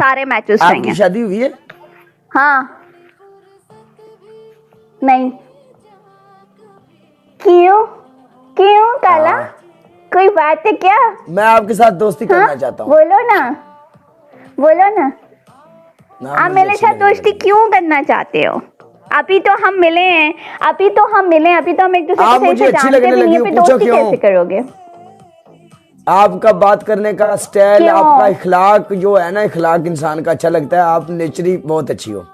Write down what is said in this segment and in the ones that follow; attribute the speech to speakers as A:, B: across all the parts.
A: सारे मैचेस चाहिए।
B: आपकी शादी हुई है?
A: हाँ। नहीं। क्यों? क्यों काला? कोई बात है क्या?
B: मैं आपके साथ दोस्ती करना चाहता हूँ।
A: बोलो ना, बोलो ना। आप
B: मुझे
A: मेरे
B: अच्छी
A: साथ
B: लगने
A: दोस्ती
B: लगी।
A: क्यों करना चाहते हो? अभी तो हम मिले हैं, अभी तो हम एक दूसरे
B: आप
A: को सही
B: मुझे
A: से
B: अच्छी
A: जानते
B: लगने
A: भी नहीं
B: लगी
A: है,
B: हो,
A: फिर
B: पूछो
A: दोस्ती
B: क्यों?
A: कैसे करोगे?
B: आपका बात करने का स्टाइल,
A: क्यों?
B: आपका इखलाक जो है ना, इखलाक इंसान का अच्छा लगता है। आप नेचरी बहुत अच्छी हो।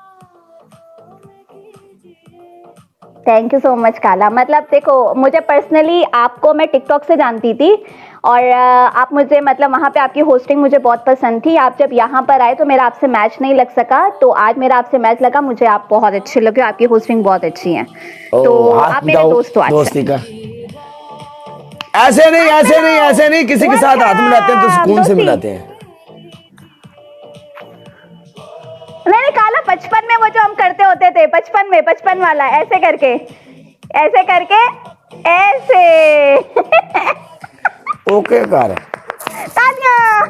A: थैंक यू सो मच काला। मतलब देखो, मुझे पर्सनली आपको मैं टिकटॉक से जानती थी और आप मुझे मतलब वहाँ पे आपकी होस्टिंग मुझे बहुत पसंद थी। आप जब यहाँ पर आए तो मेरा आपसे मैच नहीं लग सका, तो आज मेरा आपसे मैच लगा। मुझे आप बहुत अच्छे लगे, आपकी होस्टिंग बहुत अच्छी है, तो
B: हाथ
A: आप मेरे
B: मिलाओ
A: दोस्त हो आज
B: दोस्ती
A: से।
B: का। ऐसे नहीं,
A: हाथ
B: ऐसे नहीं,
A: मिलाओ।
B: ऐसे नहीं, किसी के साथ हाथ मिलाते हैं तो
A: वेलकम
B: सुकून से
A: दोस्ती।
B: मिलाते हैं।
A: मैंने काला बचपन में वो जो हम करते होते थे, बचपन वाला, ऐसे करके ऐसे।
B: ओके कर।
A: तालियां।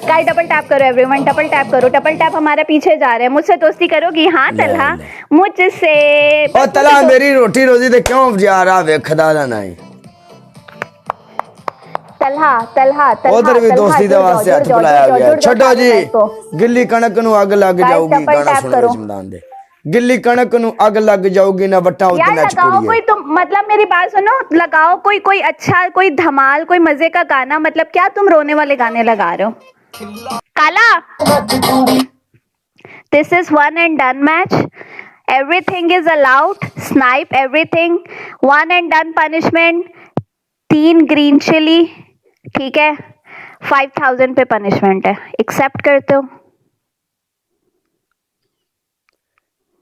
A: गाइस डबल टैप करो एवरीवन, डबल टैप करो, डबल टैप हमारे पीछे जा रहे हैं। मुझसे दोस्ती करोगी? हाँ
B: ले
A: तलहा,
B: ले।
A: मुझसे
B: और
A: बस
B: तला
A: मुझसे
B: मेरी रोटी रोजी ते क्यों जा रहा वे खदा ना नहीं।
A: तलहा
B: उधर भी दोस्ती के
A: जुड़ जाओ,
B: वास्ते
A: जुड़
B: हाथ
A: जाओ, जुड़
B: बुलाया
A: जाओ,
B: गया।
A: जुड़ जाओ
B: छड्डो
A: सारे
B: जी,
A: मैच को।
B: गिल्ली कणक नू अग लग
A: गाइस
B: जाऊगी,
A: डबल
B: गाना
A: टैप
B: सुन
A: करो।
B: विच मैदान दे। गिल्ली कणक नू अग लग जाऊगी ना वट्टा
A: यार
B: उतने
A: लगाओ
B: कुड़िए।
A: कोई, तुम मतलब मेरी बात सुनो, लगाओ कोई अच्छा, कोई धमाल, कोई मजे का गाना। मतलब क्या तुम रोने वाले गाने लगा रहे हो? काला, this is one and done match. Everything is allowed. Snipe everything. One and done punishment. 3 green chili, ठीक है। 5000 पे पनिशमेंट है, एक्सेप्ट करते हो?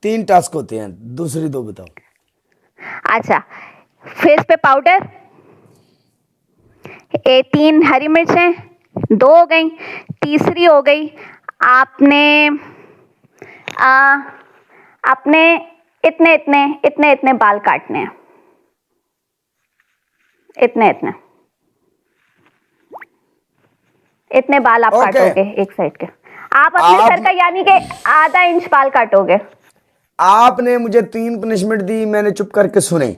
B: 3 टास्क होते हैं, दूसरी 2 बताओ।
A: अच्छा, फेस पे पाउडर, 3 हरी मिर्चें, 2 हो गई, तीसरी हो गई आपने अपने इतने बाल काटने हैं, इतने बाल आप
B: ओके।
A: काटोगे एक साइड के। आप अपने सर का यानी कि आधा इंच बाल काटोगे।
B: आपने मुझे 3 पनिशमेंट दी, मैंने चुप करके सुने।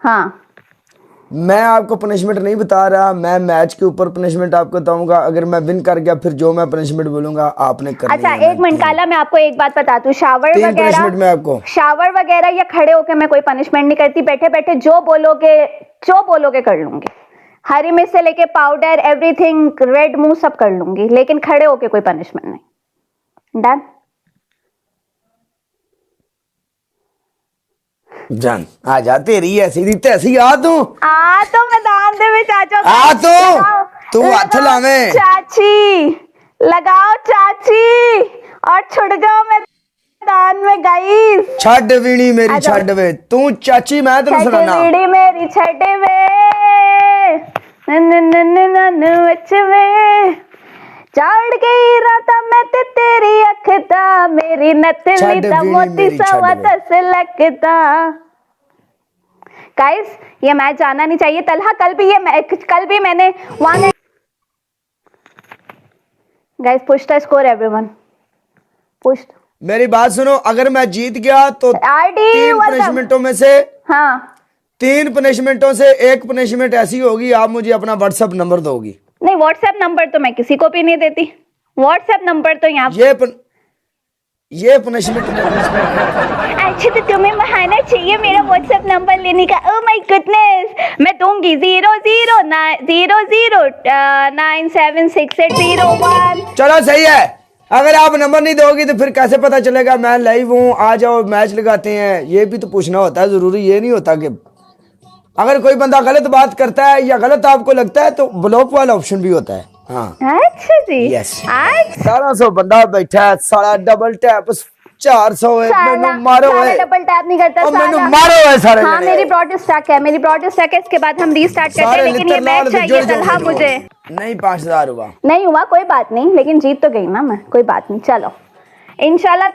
A: हाँ,
B: मैं आपको पनिशमेंट नहीं बता रहा, मैं मैच के ऊपर पनिशमेंट आपको बताऊंगा। अगर मैं विन कर गया फिर जो मैं पनिशमेंट बोलूंगा आपने करनी
A: अच्छा
B: है।
A: एक मिनट काला, मैं आपको एक बात बता दूं,
B: 3 पनिशमेंट मैं आपको।
A: शावर वगैरह या खड़े होके मैं कोई पनिशमेंट नहीं करती। बैठे बैठे जो बोलोगे कर लूंगी। हरी मिर्च से लेके पाउडर, एवरीथिंग, रेड मुंह सब कर लूंगी, लेकिन खड़े होके कोई पनिशमेंट नहीं। डन?
B: जान आ जा, तेरी ऐसी दी तैसी आ तू।
A: तो मैदान दे विच आ जाओ।
B: आ
A: लगाओ,
B: तू हथ
A: लगाओ
B: लावे।
A: चाची, लगाओ चाची और छुड़ जाओ मैदान में गाइस।
B: छड़ वीणी मेरी
A: आ जाओ।
B: छड़ वे, तू चाची मैं तेन
A: छड़
B: सुनाना।
A: वीड़ी मेरी छड़ वे, विच वे चढ़ गई राता मैं ते तेरी अख दा, मेरी नतली दा मोती सवा 10 लगदा। गाइस ये मैच जाना नहीं चाहिए। तलहा कल भी मैंने one. Guys push the score everyone, push.
B: मेरी बात सुनो, अगर मैं जीत गया तो
A: आरडी
B: 3 पनिशमेंटों में से,
A: हाँ
B: 3 पनिशमेंटों से एक पनिशमेंट ऐसी होगी, आप मुझे अपना व्हाट्सएप नंबर दोगी।
A: नहीं, व्हाट्सएप नंबर तो मैं किसी को भी नहीं देती। व्हाट्सएप नंबर तो यहाँ
B: ये पनिशमेंट
A: अच्छा, तो तुम्हें बहाना चाहिए मेरा व्हाट्सएप नंबर लेने का। ओह माय गुडनेस, मैं दूंगी 0009766801।
B: चलो सही है। अगर आप नंबर नहीं दोगी तो फिर कैसे पता चलेगा मैं लाइव हूँ? आ जाओ मैच लगाते हैं, ये भी तो पूछना होता है। जरूरी ये नहीं होता कि अगर कोई बंदा गलत बात करता है या गलत आपको लगता है तो ब्लॉक वाला ऑप्शन भी होता है। हाँ
A: अच्छा जी,
B: यस।
A: अच्छा
B: 1700 बंदा बैठा है, सारा डबल टैप 400 है। मैनू मारो है,
A: डबल टैप नहीं करता
B: मैनू मारो है सारे।
A: हाँ मेरी ब्रॉड स्टैक है, इसके बाद हम रीस्टार्ट करते हैं, लेकिन ये मैच चाहिए तलहा मुझे।
B: नहीं 5000 हुआ,
A: नहीं हुआ कोई बात नहीं, लेकिन जीत तो गई ना मैं, कोई बात नहीं। चलो इंशाल्लाह।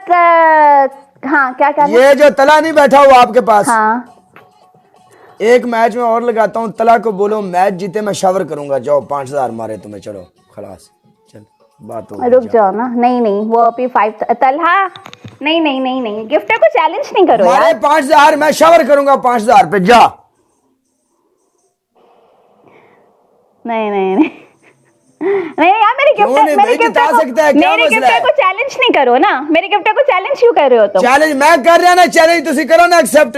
A: हाँ क्या क्या
B: ये जो तला नहीं बैठा हुआ आपके पास,
A: हाँ
B: एक मैच में और लगाता हूँ। तला को बोलो मैच जीते मैं शावर करूंगा, जाओ 5000 मारे तुम्हें। चलो खलास, चल बात हो
A: रुक जाओ ना, नहीं नहीं वो अभी 5 तलहा, नहीं नहीं नहीं नहीं, गिफ्टर को चैलेंज नहीं करो
B: हमारे
A: यार।
B: 5,000 मैं शावर करूंगा 5,000 पे जा।
A: नहीं नहीं नहीं नहीं यार, मेरे
B: क्यों
A: गिफ्टर
B: नहीं?
A: मेरे
B: भाई जिता
A: गिफ्टर
B: सकता है,
A: को,
B: क्या
A: मेरे
B: मसला
A: गिफ्टर
B: है?
A: को चैलेंज नहीं करो ना, मेरे गिफ्टर को चैलेंज क्यों कर रहे हो तुम?
B: चैलेंज मैं कर रहा ना, चैलेंज तुसी करो ना एक्सेप्ट।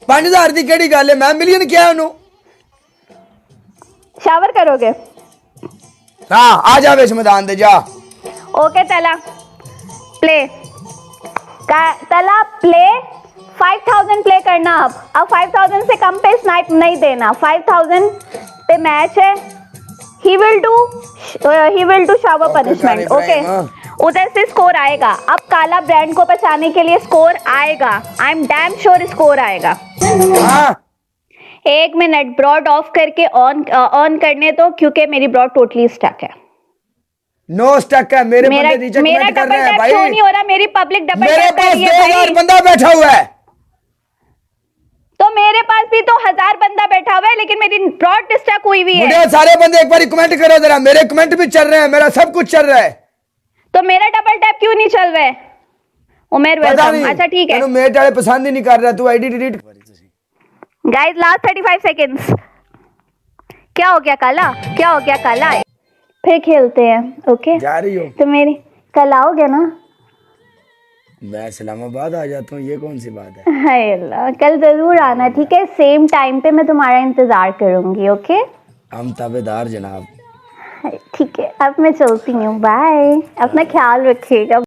B: 5,000 दी केड़ी गल है, मैं मिलियन क्या उन्हों।
A: शावर करोगे?
B: हाँ आ जा बेच मैदान दे जा।
A: ओके तला प्ले, तला प्ले 5000 प्ले करना। अब 5000 से कम पे स्नाइप नहीं देना, 5000 पे मैच है। He will do shower punishment. Okay, उधर से स्कोर आएगा। अब काला ब्रांड को बचाने के लिए स्कोर आएगा, I am damn sure score आएगा।
B: हाँ
A: 1 मिनट, ब्रॉड ऑफ करके ऑन करने दो, क्योंकि मेरी ब्रॉड टोटली स्टक है।
B: नो स्टक है, मेरे
A: मेरा
B: बंदे नीचे
A: मेरा
B: कमेंट कर
A: डबल
B: रहे हैं
A: टैप
B: भाई।
A: क्यों नहीं हो रहा? मेरी पब्लिक डबल
B: मेरे
A: टैप कर
B: पास
A: रही है
B: 2,000
A: भाई।
B: बंदा बैठा हुआ है।
A: तो मेरे पास भी तो 1000 बंदा बैठा हुआ है, लेकिन मेरी ब्रॉड स्टक हुई हुई है।
B: मुझे सारे बंदे एक बार कमेंट करो जरा, मेरे कमेंट भी चल रहे हैं, मेरा सब कुछ चल रहा है।
A: तो मेरा डबल टैप क्यों नहीं चल रहा है? उमेर
B: पता
A: वेलकम।
B: नहीं,
A: अच्छा ठीक है
B: तेनू मेट वाले पसंद ही नहीं कर रहा, तू ID delete.
A: Guys, last 35 seconds. क्या हो गया काला? क्या हो गया काला? फिर खेलते हैं। ओके
B: जा रही हो?
A: तो मेरी कल आओगे ना?
B: मैं इस्लामाबाद आ जाता हूँ, ये कौन सी बात है?
A: हाय अल्लाह, कल जरूर आना, ठीक है? सेम टाइम पे मैं तुम्हारा इंतजार करूंगी। ओके
B: हम ताबेदार जनाब।
A: ठीक है, अब मैं चलती हूँ। बाय, अपना ख्याल रखिएगा।